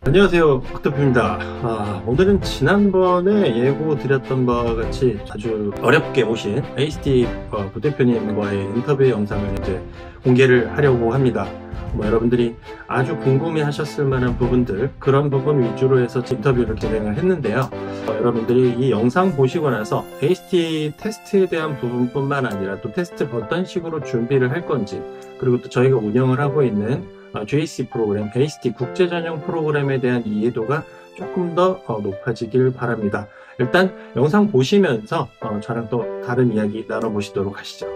안녕하세요, 닥터표입니다. 오늘은 지난번에 예고 드렸던 바와 같이 아주 어렵게 모신 ACT 부대표님과의 인터뷰 영상을 이제 공개를 하려고 합니다. 여러분들이 아주 궁금해 하셨을 만한 부분들, 그런 부분 위주로 해서 인터뷰를 진행을 했는데요. 여러분들이 이 영상 보시고 나서 ACT 테스트에 대한 부분뿐만 아니라 또 테스트를 어떤 식으로 준비를 할 건지, 그리고 또 저희가 운영을 하고 있는 GAC 프로그램, ACT 국제전형 프로그램에 대한 이해도가 조금 더 높아지길 바랍니다. 일단 영상 보시면서 저랑 또 다른 이야기 나눠보시도록 하시죠.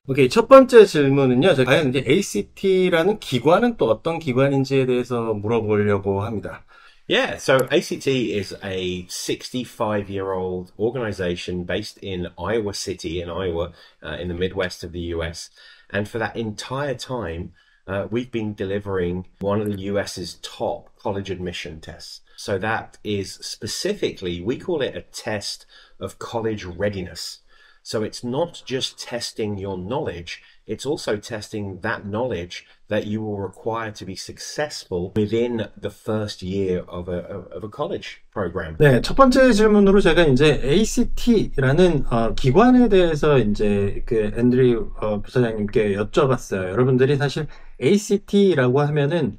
오케이, 첫 번째 질문은요. 과연 이제 ACT라는 기관은 또 어떤 기관인지에 대해서 물어보려고 합니다. Yeah, so ACT is a 65-year-old organization based in Iowa City, in Iowa, in the Midwest of the US. And for that entire time, we've been delivering one of the US's top college admission tests. So that is specifically, we call it a test of college readiness. So it's not just testing your knowledge, it's also testing that knowledge that you will require to be successful within the first year of a college program. 네, 첫 번째 질문으로 제가 이제 ACT라는 기관에 대해서 이제 그 앤드류 부사장님께 여쭤봤어요. 여러분들이 사실 ACT라고 하면은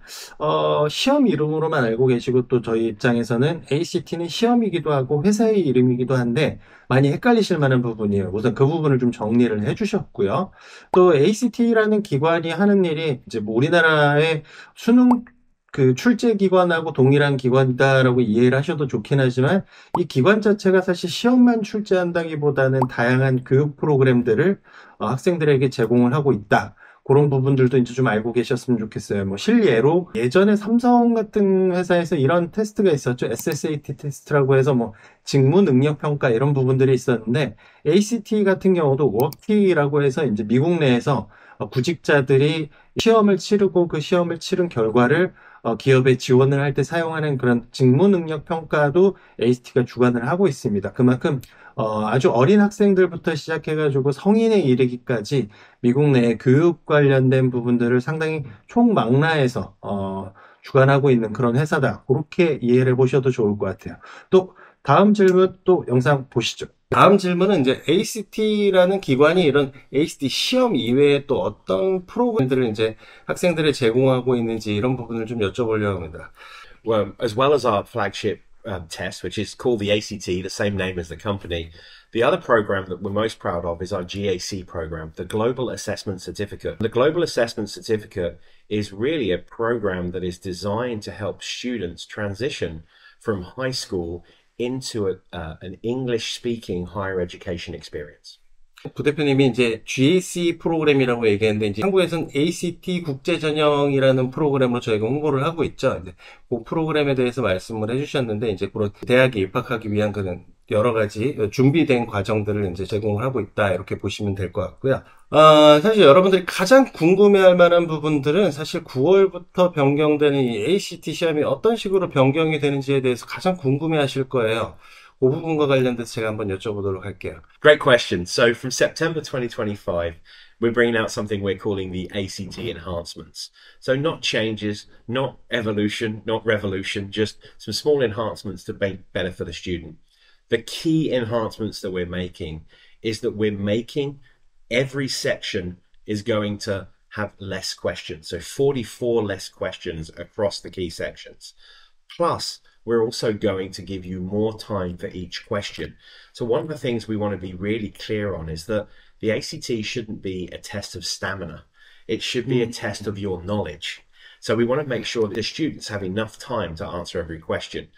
시험 이름으로만 알고 계시고, 또 저희 입장에서는 ACT는 시험이기도 하고 회사의 이름이기도 한데 많이 헷갈리실 만한 부분이에요. 우선 그 부분을 좀 정리를 해주셨고요. 또 ACT라는 기관이 하는 일이 이제 뭐 우리나라의 수능 그 출제 기관하고 동일한 기관이다라고 이해를 하셔도 좋긴 하지만, 이 기관 자체가 사실 시험만 출제한다기보다는 다양한 교육 프로그램들을 학생들에게 제공을 하고 있다. 그런 부분들도 이제 좀 알고 계셨으면 좋겠어요. 뭐 실예로 예전에 삼성 같은 회사에서 이런 테스트가 있었죠. SSAT 테스트라고 해서 뭐 직무 능력 평가 이런 부분들이 있었는데, ACT 같은 경우도 워키라고 해서 이제 미국 내에서 구직자들이 시험을 치르고 그 시험을 치른 결과를 기업에 지원을 할 때 사용하는 그런 직무 능력 평가도 ACT가 주관을 하고 있습니다. 그만큼 아주 어린 학생들부터 시작해가지고 성인에 이르기까지 미국 내 교육 관련된 부분들을 상당히 총망라해서 주관하고 있는 그런 회사다. 그렇게 이해를 해보셔도 좋을 것 같아요. 또 다음 질문 또 영상 보시죠. 다음 질문은 이제 ACT라는 기관이 이런 ACT 시험 이외에 또 어떤 프로그램들을 이제 학생들에 제공하고 있는지 이런 부분을 좀 여쭤보려고 합니다. Well, as well as our flagship test, which is called the ACT, the same name as the company, the other program that we're most proud of is our GAC program, the Global Assessment Certificate. The Global Assessment Certificate is really a program that is designed to help students transition from high school into an English-speaking higher education experience. 부대표님이 이제 GAC 프로그램이라고 얘기했는데, 이제 한국에서는 ACT 국제전형이라는 프로그램으로 저희가 홍보를 하고 있죠. 이제 그 프로그램에 대해서 말씀을 해주셨는데, 이제 그런 대학에 입학하기 위한 그런 여러 가지 준비된 과정들을 이제 제공을 하고 있다, 이렇게 보시면 될 것 같고요. 사실 여러분들이 가장 궁금해할 만한 부분들은 사실 9월부터 변경되는 이 ACT 시험이 어떤 식으로 변경이 되는지에 대해서 가장 궁금해하실 거예요. 그 부분과 관련돼서 제가 한번 여쭤보도록 할게요. Great question. So from September 2025, we're bringing out something we're calling the ACT enhancements. So not changes, not evolution, not revolution, just some small enhancements to make better for the student. The key enhancements that we're making is that we're making every section is going to have less questions. So 44 less questions across the key sections. Plus, we're also going to give you more time for each question. So one of the things we want to be really clear on is that the ACT shouldn't be a test of stamina. It should be a test of your knowledge. So we want to make sure that the students have enough time to answer every question.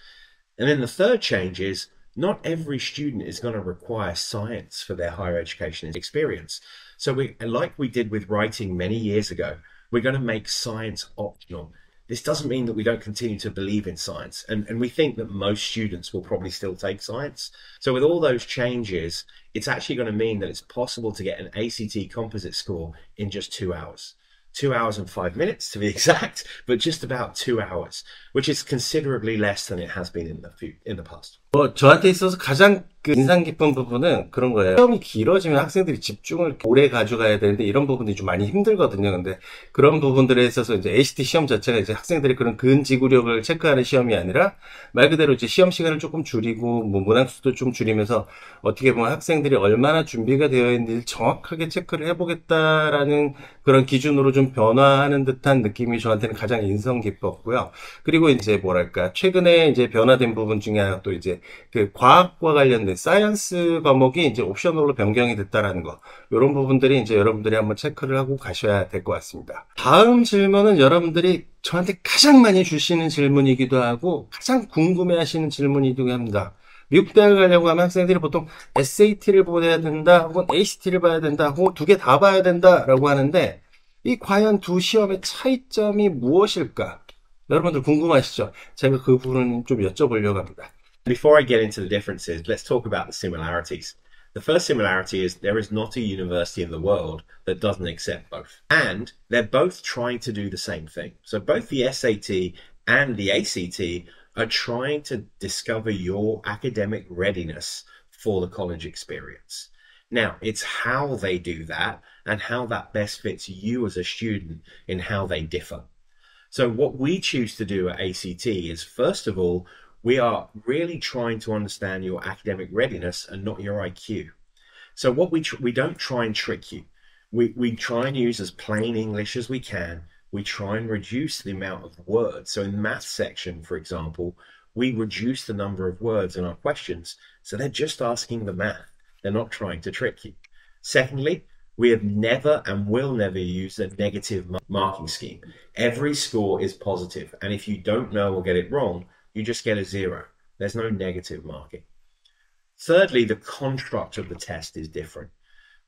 And then the third change is not every student is going to require science for their higher education experience. So like we did with writing many years ago, we're going to make science optional. This doesn't mean that we don't continue to believe in science. And we think that most students will probably still take science. So with all those changes, it's actually going to mean that it's possible to get an ACT composite score in just 2 hours. 2 hours and 5 minutes to be exact, but just about 2 hours, which is considerably less than it has been in the past. 저한테 있어서 가장 인상 깊은 부분은 그런 거예요. 시험이 길어지면 학생들이 집중을 오래 가져가야 되는데 이런 부분이 좀 많이 힘들거든요. 근데 그런 부분들에 있어서 이제 ACT 시험 자체가 이제 학생들이 그런 근지구력을 체크하는 시험이 아니라 말 그대로 이제 시험 시간을 조금 줄이고 뭐 문항수도 좀 줄이면서 어떻게 보면 학생들이 얼마나 준비가 되어 있는지 정확하게 체크를 해보겠다라는 그런 기준으로 좀 변화하는 듯한 느낌이 저한테는 가장 인상 깊었고요. 그리고 이제 뭐랄까 최근에 이제 변화된 부분 중에 하나 또 이제 그 과학과 관련된 사이언스 과목이 이제 옵셔널로 변경이 됐다라는 거. 이런 부분들이 이제 여러분들이 한번 체크를 하고 가셔야 될 것 같습니다. 다음 질문은 여러분들이 저한테 가장 많이 주시는 질문이기도 하고 가장 궁금해 하시는 질문이기도 합니다. 미국 대학을 가려고 하면 학생들이 보통 SAT를 보내야 된다, 혹은 ACT를 봐야 된다, 혹은 두 개 다 봐야 된다라고 하는데 이 과연 두 시험의 차이점이 무엇일까? 여러분들 궁금하시죠? 제가 그 부분은 좀 여쭤보려고 합니다. Before I get into the differences, let's talk about the similarities. The first similarity is there is not a university in the world that doesn't accept both. And they're both trying to do the same thing. So both the SAT and the ACT are trying to discover your academic readiness for the college experience. Now, it's how they do that and how that best fits you as a student in how they differ. So what we choose to do at ACT is, first of all, we are really trying to understand your academic readiness and not your IQ. So what we don't try and trick you. We try and use as plain English as we can. We try and reduce the amount of words. So in the math section, for example, we reduce the number of words in our questions. So they're just asking the math. They're not trying to trick you. Secondly, we have never and will never use a negative marking scheme. Every score is positive, and if you don't know or get it wrong, you just get a 0. There's no negative marking. Thirdly, the construct of the test is different.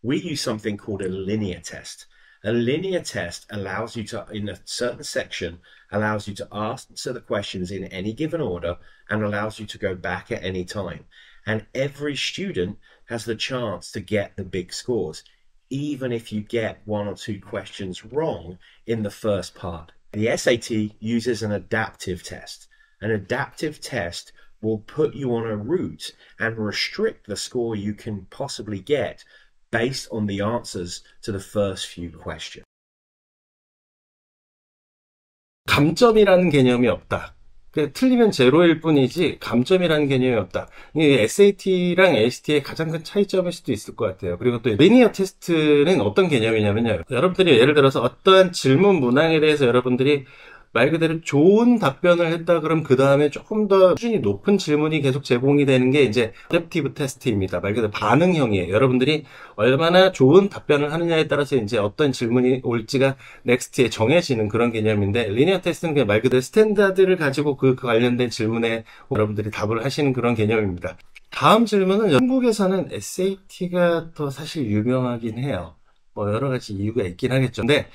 We use something called a linear test. A linear test allows you to, in a certain section, allows you to answer the questions in any given order and allows you to go back at any time. And every student has the chance to get the big scores, even if you get 1 or 2 questions wrong in the first part. The SAT uses an adaptive test. An adaptive test will put you on a route and restrict the score you can possibly get based on the answers to the first few questions. 감점이라는 개념이 없다. 틀리면 제로일 뿐이지 감점이라는 개념이 없다. 이게 SAT랑 ACT의 가장 큰 차이점일 수도 있을 것 같아요. 그리고 또 리니어 테스트는 어떤 개념이냐면요. 여러분들이 예를 들어서 어떠한 질문 문항에 대해서 여러분들이 말 그대로 좋은 답변을 했다 그럼 그 다음에 조금 더 수준이 높은 질문이 계속 제공이 되는 게 이제 어댑티브 테스트입니다. 말 그대로 반응형이에요. 여러분들이 얼마나 좋은 답변을 하느냐에 따라서 이제 어떤 질문이 올지가 넥스트에 정해지는 그런 개념인데, 리니어 테스트는 그냥 말 그대로 스탠다드를 가지고 그 관련된 질문에 여러분들이 답을 하시는 그런 개념입니다. 다음 질문은 한국에서는 SAT가 더 사실 유명하긴 해요. 뭐 여러 가지 이유가 있긴 하겠죠. 근데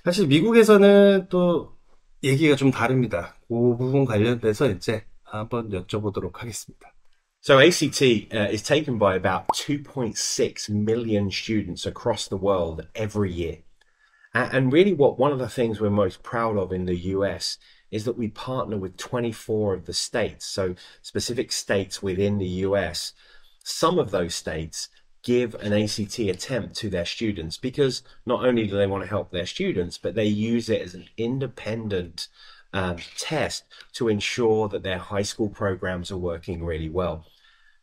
사실 미국에서는 또 얘기가 좀 다릅니다. 그 부분 관련돼서 이제 한번 여쭤보도록 하겠습니다. So ACT is taken by about 2.6 million students across the world every year. And really one of the things we're most proud of in the US is that we partner with 24 of the states. So specific states within the US, some of those states give an ACT attempt to their students because not only do they want to help their students, but they use it as an independent test to ensure that their high school programs are working really well.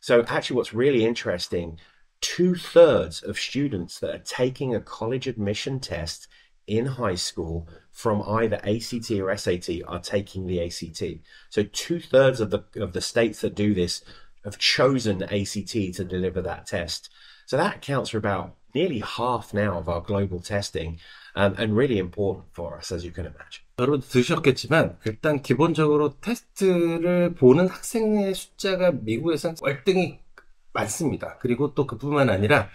So actually what's really interesting, 2/3 of students that are taking a college admission test in high school from either ACT or SAT are taking the ACT. So 2/3 of the states that do this have chosen ACT to deliver that test. So that accounts for about nearly half now of our global testing, and really important for us, as you can imagine. 여러분 들으셨겠지만 일단 기본적으로 테스트를 보는 학생의 숫자가 미국에서는 월등히 많습니다. 그리고 또 그뿐만 아니라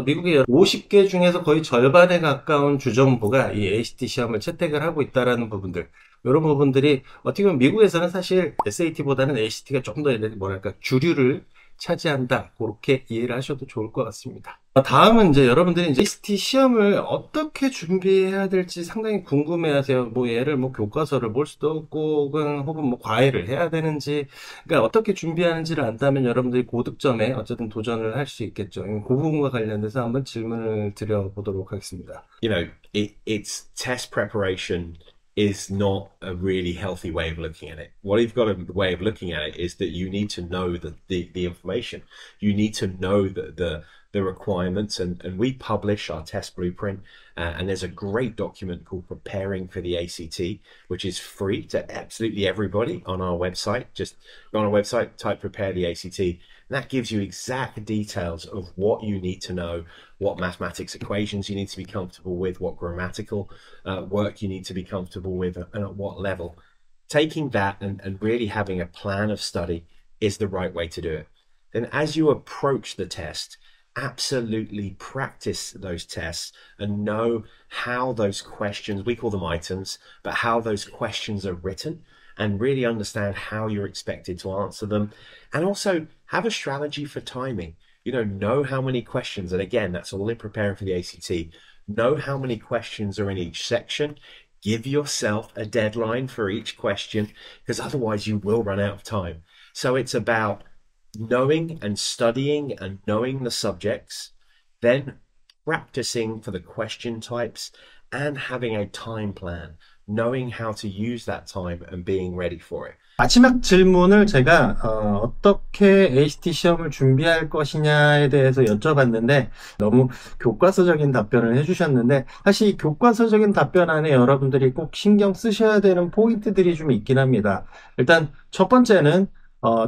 미국의 50개 중에서 거의 절반에 가까운 주정부가 이 ACT 시험을 채택을 하고 있다라는 부분들, 이런 부분들이 어떻게 보면 미국에서는 사실 SAT보다는 ACT가 조금 더 뭐랄까 주류를 차지한다. 그렇게 이해를 하셔도 좋을 것 같습니다. 다음은 이제 여러분들이 이제 ACT 시험을 어떻게 준비해야 될지 상당히 궁금해하세요. 뭐 얘를 뭐 교과서를 볼 수도 없고 혹은 뭐 과외를 해야 되는지, 그러니까 어떻게 준비하는지를 안다면 여러분들이 고득점에 어쨌든 도전을 할 수 있겠죠. 그 부분과 관련돼서 한번 질문을 드려보도록 하겠습니다. You know, it's test preparation is not a really healthy way of looking at it. What you've got a way of looking at it is that you need to know the information. You need to know the requirements, and we publish our test blueprint, and there's a great document called Preparing for the ACT, which is free to absolutely everybody on our website. Just go on our website, type Prepare the ACT, and that gives you exact details of what you need to know, what mathematics equations you need to be comfortable with, what grammatical work you need to be comfortable with, and at what level. Taking that and really having a plan of study is the right way to do it. Then as you approach the test, absolutely practice those tests and know how those questions, we call them items, but how those questions are written, and really understand how you're expected to answer them. And also have a strategy for timing. Know how many questions, and again, that's all in preparing for the ACT. Know how many questions are in each section. Give yourself a deadline for each question, because otherwise you will run out of time. So it's about knowing and studying and knowing the subjects, then practicing for the question types and having a time plan, knowing how to use that time and being ready for it. 마지막 질문을 제가 어떻게 ACT 시험을 준비할 것이냐에 대해서 여쭤봤는데 너무 교과서적인 답변을 해주셨는데, 사실 이 교과서적인 답변 안에 여러분들이 꼭 신경 쓰셔야 되는 포인트들이 좀 있긴 합니다. 일단 첫 번째는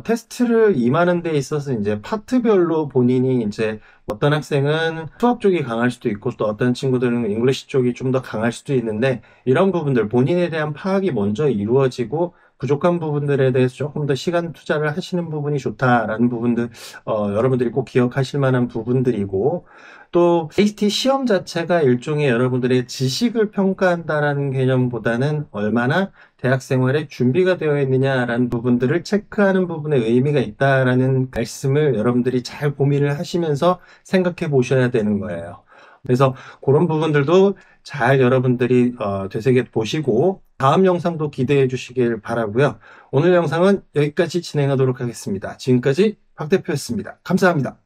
테스트를 임하는 데 있어서 이제 파트별로 본인이 이제 어떤 학생은 수학 쪽이 강할 수도 있고 또 어떤 친구들은 잉글리시 쪽이 좀 더 강할 수도 있는데, 이런 부분들 본인에 대한 파악이 먼저 이루어지고 부족한 부분들에 대해서 조금 더 시간 투자를 하시는 부분이 좋다라는 부분들 여러분들이 꼭 기억하실 만한 부분들이고, 또 ACT 시험 자체가 일종의 여러분들의 지식을 평가한다라는 개념보다는 얼마나 대학 생활에 준비가 되어 있느냐라는 부분들을 체크하는 부분에 의미가 있다라는 말씀을 여러분들이 잘 고민을 하시면서 생각해 보셔야 되는 거예요. 그래서 그런 부분들도 잘 여러분들이 되새겨 보시고 다음 영상도 기대해 주시길 바라고요. 오늘 영상은 여기까지 진행하도록 하겠습니다. 지금까지 박 대표였습니다. 감사합니다.